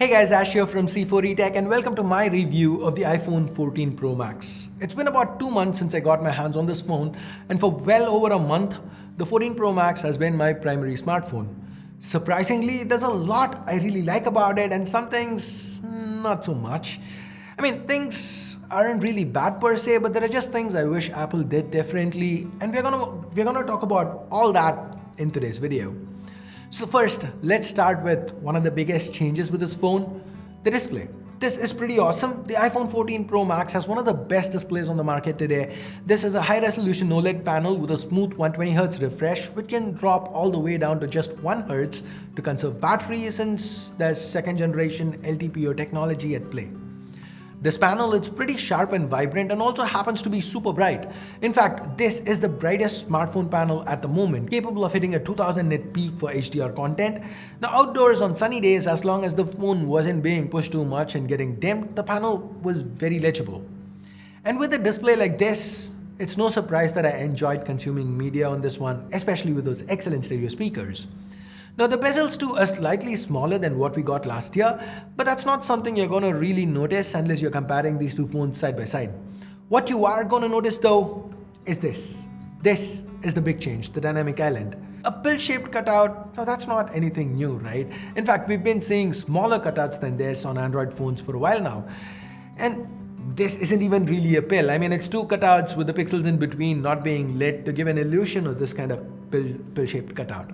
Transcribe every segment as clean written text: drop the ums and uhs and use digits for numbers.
Hey guys, Ash here from C4eTech and welcome to my review of the iPhone 14 Pro Max. It's been about 2 months since I got my hands on this phone, and for well over a month, the 14 Pro Max has been my primary smartphone. Surprisingly, there's a lot I really like about it and some things not so much. Things aren't really bad per se, but there are just things I wish Apple did differently, and we're gonna talk about all that in today's video. So first, let's start with one of the biggest changes with this phone, the display. This is pretty awesome. The iPhone 14 Pro Max has one of the best displays on the market today. This is a high-resolution OLED panel with a smooth 120Hz refresh, which can drop all the way down to just 1 Hz to conserve battery since there's second-generation LTPO technology at play. This panel is pretty sharp and vibrant and also happens to be super bright. In fact, this is the brightest smartphone panel at the moment, capable of hitting a 2000 nit peak for HDR content. Now outdoors on sunny days, as long as the phone wasn't being pushed too much and getting dimmed, the panel was very legible. And with a display like this, it's no surprise that I enjoyed consuming media on this one, especially with those excellent stereo speakers. Now the bezels too are slightly smaller than what we got last year, but that's not something you're going to really notice unless you're comparing these two phones side by side. What you are going to notice though is this. This is the big change, the dynamic island. A pill-shaped cutout, now that's not anything new, right? In fact, we've been seeing smaller cutouts than this on Android phones for a while now. And this isn't even really a pill. It's two cutouts with the pixels in between not being lit to give an illusion of this kind of pill-shaped cutout.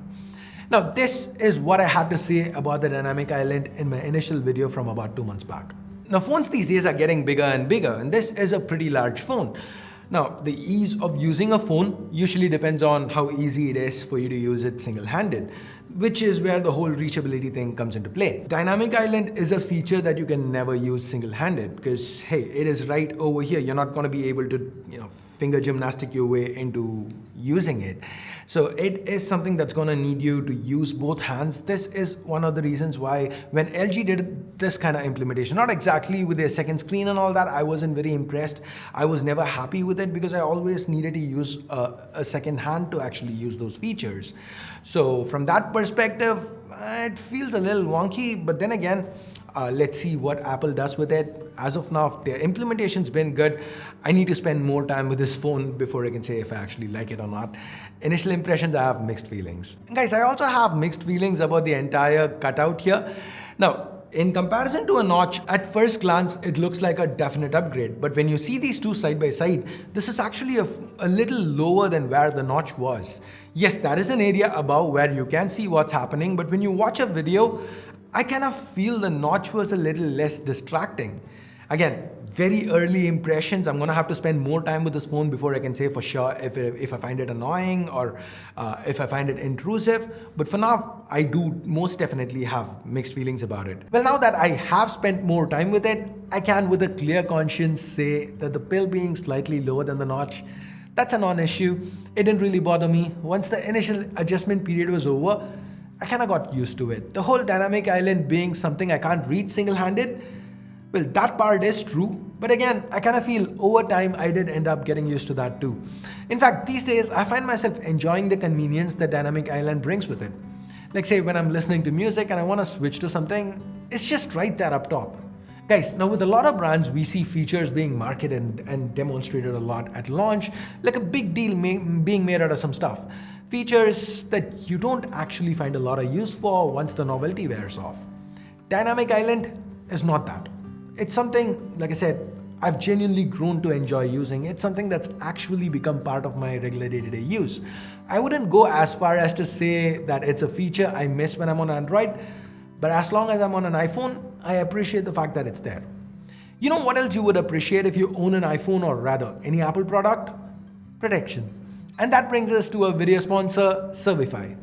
Now, this is what I had to say about the dynamic island in my initial video from about 2 months back. Now, phones these days are getting bigger and bigger, and this is a pretty large phone. Now, the ease of using a phone usually depends on how easy it is for you to use it single-handed, which is where the whole reachability thing comes into play. Dynamic Island is a feature that you can never use single-handed because, hey, it is right over here. You're not going to be able to, finger gymnastic your way into using it. So it is something that's going to need you to use both hands. This is one of the reasons why when LG did this kind of implementation, not exactly with their second screen and all that, I wasn't very impressed. I was never happy with it because I always needed to use a second hand to actually use those features. So from that perspective, it feels a little wonky, but then again, let's see what Apple does with it. As of now, their implementation's been good. I need to spend more time with this phone before I can say if I actually like it or not. Initial impressions, I have mixed feelings. Guys, I also have mixed feelings about the entire cutout here. Now, in comparison to a notch, at first glance, it looks like a definite upgrade. But when you see these two side by side, this is actually a little lower than where the notch was. Yes, that is an area above where you can see what's happening, but when you watch a video, I kind of feel the notch was a little less distracting. Again, very early impressions. I'm going to have to spend more time with this phone before I can say for sure if I find it annoying or if I find it intrusive. But for now, I do most definitely have mixed feelings about it. Well, now that I have spent more time with it, I can with a clear conscience say that the pill being slightly lower than the notch, that's a non-issue. It didn't really bother me. Once the initial adjustment period was over, I kind of got used to it. The whole dynamic island being something I can't reach single-handed, well, that part is true. But again, I kind of feel over time I did end up getting used to that too. In fact, these days I find myself enjoying the convenience that dynamic island brings with it. Like say when I'm listening to music and I want to switch to something, it's just right there up top. Guys, now with a lot of brands, we see features being marketed and demonstrated a lot at launch, like a big deal being made out of some stuff. Features that you don't actually find a lot of use for once the novelty wears off. Dynamic Island is not that. It's something, like I said, I've genuinely grown to enjoy using. It's something that's actually become part of my regular day-to-day use. I wouldn't go as far as to say that it's a feature I miss when I'm on Android, but as long as I'm on an iPhone, I appreciate the fact that it's there. You know what else you would appreciate if you own an iPhone or rather any Apple product? Protection. And that brings us to a video sponsor, Servify.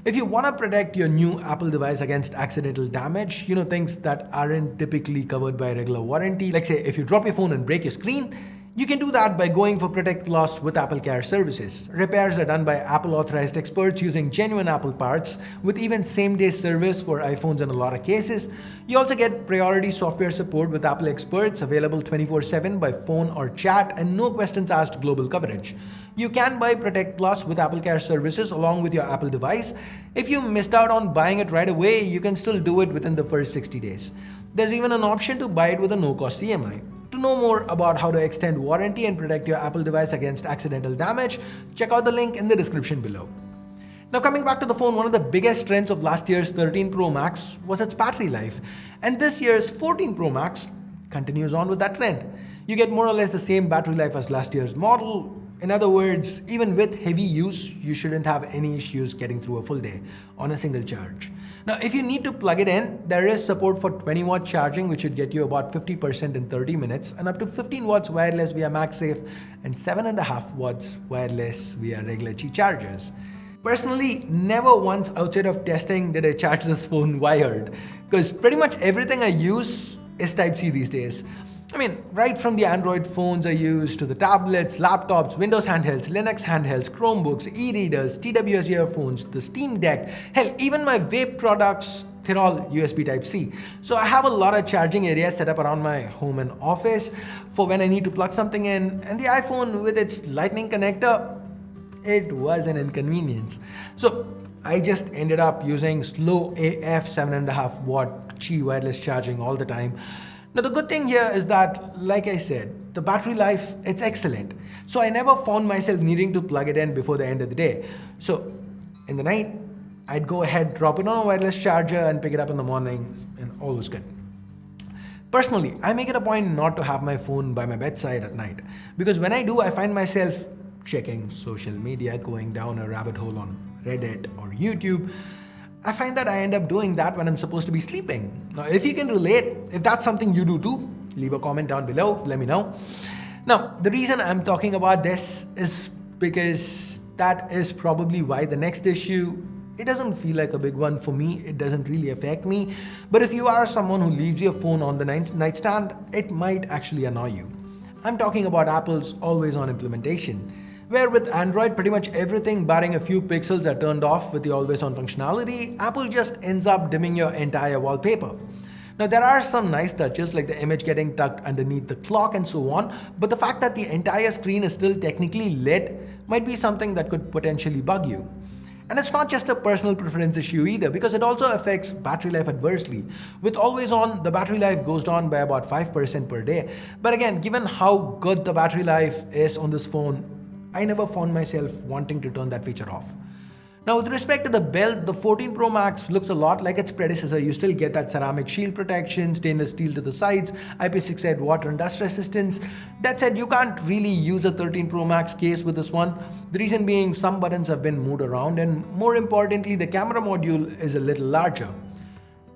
If you want to protect your new Apple device against accidental damage, things that aren't typically covered by a regular warranty, like say if you drop your phone and break your screen, you can do that by going for Protect Plus with Apple Care services. Repairs are done by Apple authorized experts using genuine Apple parts with even same-day service for iPhones in a lot of cases. You also get priority software support with Apple experts available 24/7 by phone or chat and no questions asked global coverage. You can buy Protect Plus with Apple Care services along with your Apple device. If you missed out on buying it right away, you can still do it within the first 60 days. There's even an option to buy it with a no-cost EMI. To know more about how to extend warranty and protect your Apple device against accidental damage, check out the link in the description below. Now coming back to the phone, one of the biggest trends of last year's 13 Pro Max was its battery life. And this year's 14 Pro Max continues on with that trend. You get more or less the same battery life as last year's model. In other words, even with heavy use, you shouldn't have any issues getting through a full day on a single charge. Now, if you need to plug it in, there is support for 20-watt charging, which should get you about 50% in 30 minutes, and up to 15 watts wireless via MagSafe and 7.5 watts wireless via regular Qi chargers. Personally, never once outside of testing did I charge this phone wired, because pretty much everything I use is Type-C these days. I mean, right from the Android phones I use to the tablets, laptops, Windows handhelds, Linux handhelds, Chromebooks, e-readers, TWS earphones, the Steam Deck, hell, even my vape products, they're all USB Type-C. So I have a lot of charging areas set up around my home and office for when I need to plug something in, and the iPhone with its Lightning connector, it was an inconvenience. So I just ended up using slow AF 7.5 watt Qi wireless charging all the time. Now the good thing here is that, like I said, the battery life, it's excellent. So I never found myself needing to plug it in before the end of the day. So in the night, I'd go ahead, drop it on a wireless charger and pick it up in the morning, and all was good. Personally, I make it a point not to have my phone by my bedside at night, because when I do, I find myself checking social media, going down a rabbit hole on Reddit or YouTube. I find that I end up doing that when I'm supposed to be sleeping. Now, if you can relate, if that's something you do too, leave a comment down below, let me know. Now, the reason I'm talking about this is because that is probably why the next issue, it doesn't feel like a big one for me, it doesn't really affect me. But if you are someone who leaves your phone on the nightstand, it might actually annoy you. I'm talking about Apple's always-on implementation, where with Android, pretty much everything barring a few pixels are turned off with the always-on functionality. Apple just ends up dimming your entire wallpaper. Now there are some nice touches like the image getting tucked underneath the clock and so on, but the fact that the entire screen is still technically lit might be something that could potentially bug you. And it's not just a personal preference issue either, because it also affects battery life adversely. With always on, the battery life goes down by about 5% per day. But again, given how good the battery life is on this phone, I never found myself wanting to turn that feature off. Now with respect to the build, the 14 Pro Max looks a lot like its predecessor. You still get that ceramic shield protection, stainless steel to the sides, IP68 water and dust resistance. That said, you can't really use a 13 Pro Max case with this one. The reason being some buttons have been moved around, and more importantly, the camera module is a little larger.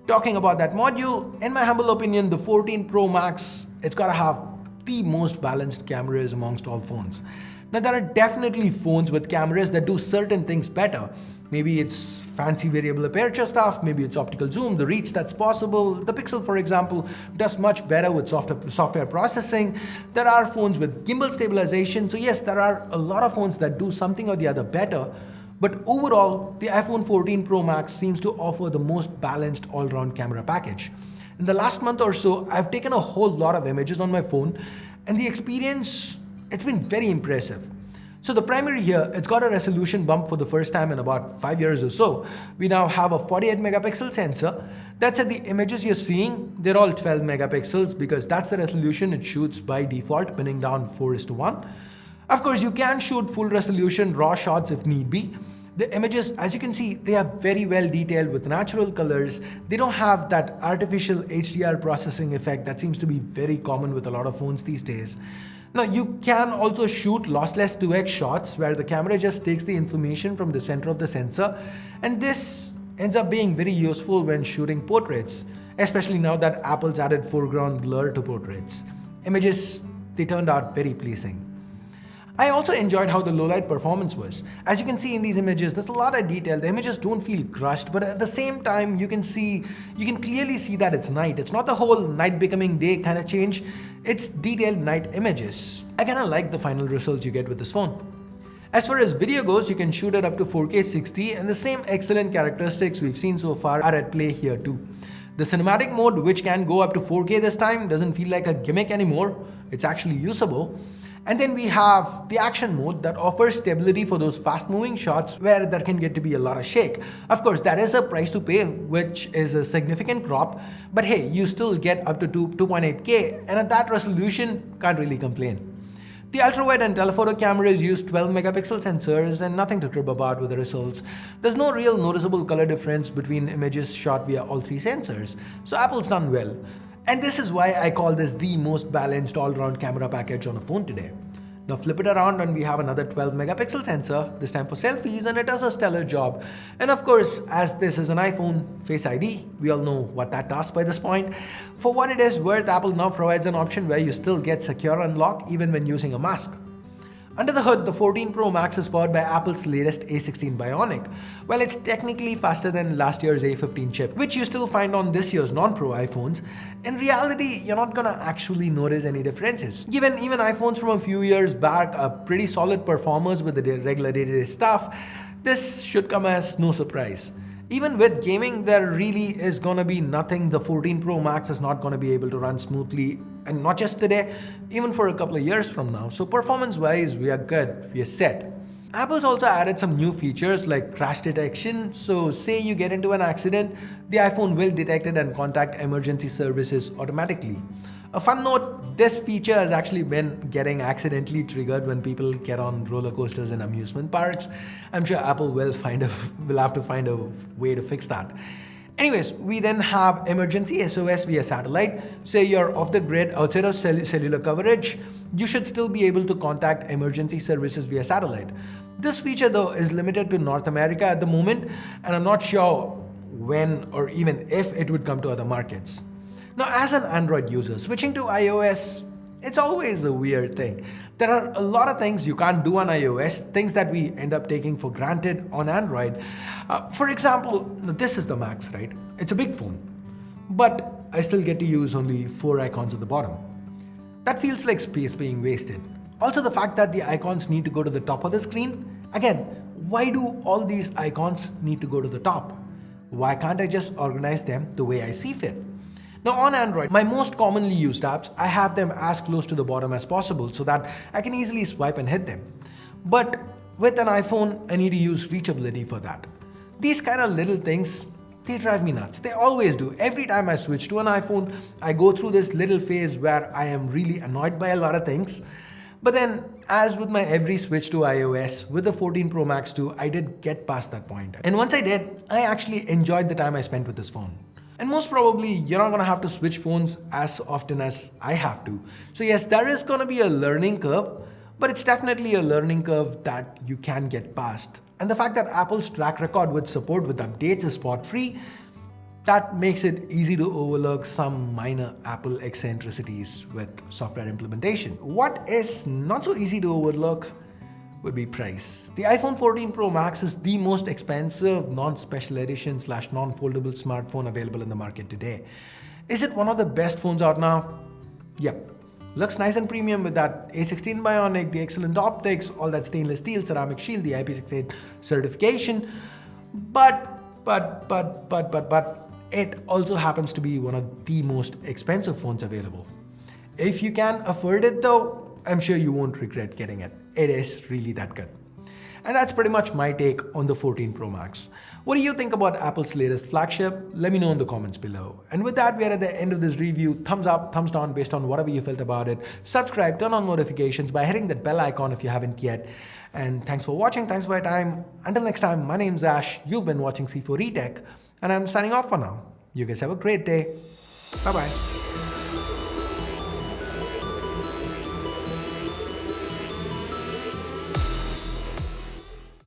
Talking about that module, in my humble opinion, the 14 Pro Max, it's gotta have the most balanced cameras amongst all phones. Now there are definitely phones with cameras that do certain things better. Maybe it's fancy variable aperture stuff, maybe it's optical zoom, the reach that's possible. The Pixel, for example, does much better with software processing. There are phones with gimbal stabilization. So yes, there are a lot of phones that do something or the other better. But overall, the iPhone 14 Pro Max seems to offer the most balanced all-round camera package. In the last month or so, I've taken a whole lot of images on my phone, and the experience, it's been very impressive. So the primary here, it's got a resolution bump for the first time in about 5 years or so. We now have a 48 megapixel sensor. That said, the images you're seeing, they're all 12 megapixels because that's the resolution it shoots by default, pinning down 4:1. Of course, you can shoot full resolution RAW shots if need be. The images, as you can see, they are very well detailed with natural colors. They don't have that artificial HDR processing effect that seems to be very common with a lot of phones these days. Now you can also shoot lossless 2x shots where the camera just takes the information from the center of the sensor, and this ends up being very useful when shooting portraits, especially now that Apple's added foreground blur to portraits. Images, they turned out very pleasing. I also enjoyed how the low light performance was. As you can see in these images, there's a lot of detail. The images don't feel crushed, but at the same time, you can clearly see that it's night. It's not the whole night becoming day kind of change. It's detailed night images. I kind of like the final results you get with this phone. As far as video goes, you can shoot it up to 4K 60, and the same excellent characteristics we've seen so far are at play here too. The cinematic mode, which can go up to 4K this time, doesn't feel like a gimmick anymore. It's actually usable. And then we have the action mode that offers stability for those fast moving shots where there can get to be a lot of shake. Of course, that is a price to pay, which is a significant drop, but hey, you still get up to 2.8K, and at that resolution, can't really complain. The ultra-wide and telephoto cameras use 12 megapixel sensors and nothing to crib about with the results. There's no real noticeable color difference between images shot via all three sensors, so Apple's done well. And this is why I call this the most balanced all-round camera package on a phone today. Now flip it around and we have another 12 megapixel sensor, this time for selfies, and it does a stellar job. And of course, as this is an iPhone, Face ID, we all know what that does by this point. For what it is worth, Apple now provides an option where you still get secure unlock even when using a mask. Under the hood, the 14 Pro Max is powered by Apple's latest A16 Bionic. While it's technically faster than last year's A15 chip, which you still find on this year's non-Pro iPhones, in reality, you're not gonna actually notice any differences. Even iPhones from a few years back are pretty solid performers with the regular day-to-day stuff. This should come as no surprise. Even with gaming, there really is gonna be nothing the 14 Pro Max is not gonna be able to run smoothly, and not just today, even for a couple of years from now. So performance-wise, we are good, we are set. Apple's also added some new features like crash detection. So say you get into an accident, the iPhone will detect it and contact emergency services automatically. A fun note, this feature has actually been getting accidentally triggered when people get on roller coasters and amusement parks. I'm sure Apple will have to find a way to fix that. Anyways, we then have emergency SOS via satellite. Say you're off the grid outside of cellular coverage, you should still be able to contact emergency services via satellite. This feature though is limited to North America at the moment, and I'm not sure when or even if it would come to other markets. Now, as an Android user, switching to iOS, it's always a weird thing. There are a lot of things you can't do on iOS, things that we end up taking for granted on Android. For example, this is the Max, right? It's a big phone, but I still get to use only 4 icons at the bottom. That feels like space being wasted. Also, the fact that the icons need to go to the top of the screen. Again, why do all these icons need to go to the top? Why can't I just organize them the way I see fit? Now on Android, my most commonly used apps, I have them as close to the bottom as possible so that I can easily swipe and hit them. But with an iPhone, I need to use reachability for that. These kind of little things, they drive me nuts. They always do. Every time I switch to an iPhone, I go through this little phase where I am really annoyed by a lot of things. But then, as with my every switch to iOS, with the 14 Pro Max too, I did get past that point. And once I did, I actually enjoyed the time I spent with this phone. And most probably, you're not gonna have to switch phones as often as I have to. So yes, there is gonna be a learning curve, but it's definitely a learning curve that you can get past. And the fact that Apple's track record with support with updates is spot-free, that makes it easy to overlook some minor Apple eccentricities with software implementation. What is not so easy to overlook would be price. The iPhone 14 Pro Max is the most expensive non-special edition / non-foldable smartphone available in the market today. Is it one of the best phones out now? Yep. Looks nice and premium with that A16 Bionic, the excellent optics, all that stainless steel ceramic shield, the IP68 certification. But it also happens to be one of the most expensive phones available. If you can afford it though, I'm sure you won't regret getting it. It is really that good. And that's pretty much my take on the 14 Pro Max. What do you think about Apple's latest flagship? Let me know in the comments below. And with that, we are at the end of this review. Thumbs up, thumbs down based on whatever you felt about it. Subscribe, turn on notifications by hitting that bell icon if you haven't yet. And thanks for watching, thanks for your time. Until next time, my name's Ash. You've been watching C4E Tech, and I'm signing off for now. You guys have a great day. Bye-bye.